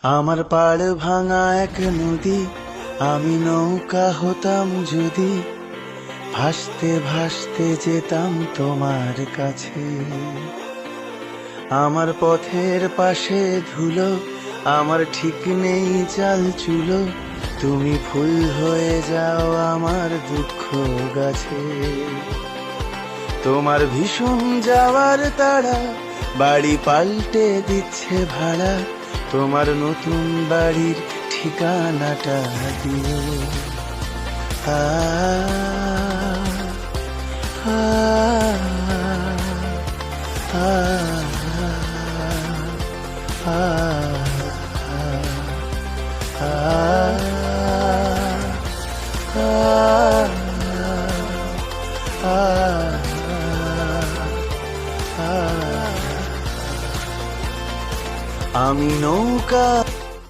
আমার পাড় ভাঙা এক নদী, আমি নৌকা হতাম যদি, ভাসতে ভাসতে যেতাম তোমার কাছে। আমার পথের পাশে ধুলো, আমার ঠিক নেই চাল চুলো, তুমি ফুল হয়ে যাও আমার দুঃখ গাছে। তোমার ভীষণ যাওয়ার তাড়া বাড়ি পাল্টে দিচ্ছে ভাড়া, তোমার নতুন বাড়ির ঠিকানাটা দিও। আ আ আ আ আমি নৌকা